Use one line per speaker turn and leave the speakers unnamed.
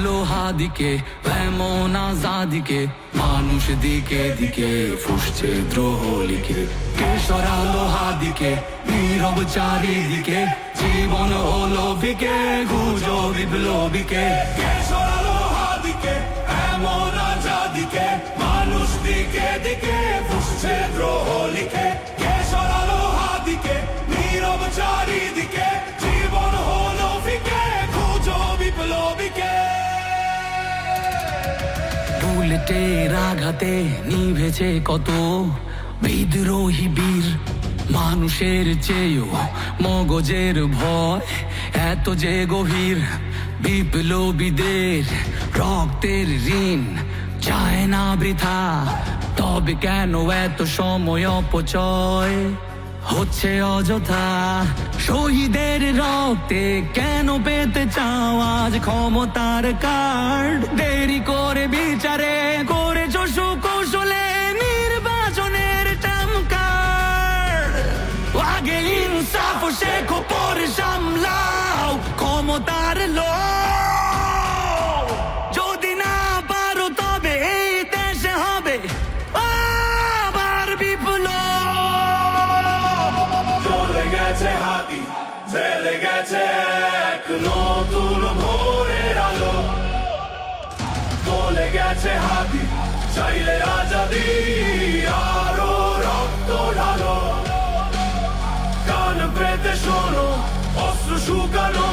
লোহা দিকে এমন আজাদিকে, মানুষ দিকে দিকে ফুসছে দ্রোহ লিখে। কে সরালো হাদিকে, নীরব চারিদিকে, জীবন হলো বিকে, গুজো বিপ্লবীকে। কে সরালো হাদিকে, এমন আজাদিকে, মানুষ দিকে দিকে ফুসছে দ্রোহ লিখে। কে সরালো হাদিকে, নীরব চারিদিকে, জীবন হলো বিকে, গুজো বিপ্লবীকে। বুলেটের আঘাতে নিভেছে কত বিদ্রোহী বীর, মানুষের চেয়েও মগজের ভয় এত যে গভীর। বিপ্লবীদের রক্তের ঋণ চায় না বৃথা, তবে কেন এত সময় অপচয় হচ্ছে অযথা? শহীদের রক্তে কেন পেতে চাও আজ ক্ষমতার কার্ড? দেরি করে বিচারে করেছ সুকৌশলে নির্বাচনের টার্ম কার্ড। আগে ইনসাফ শেখো পরে সামলাও ক্ষমতার লোভ। যদি না পারো তবে এই দেশে হবে আবার বিপ্লব।
চলে গেছে হাতি, চলে গেছে এক নতুন ভোরের আলো। চলে গেছে হাতি, চাইলে আজাদি আরো রক্ত ঢালো। কান পেতে শোনো, অস্ত্র শুকানো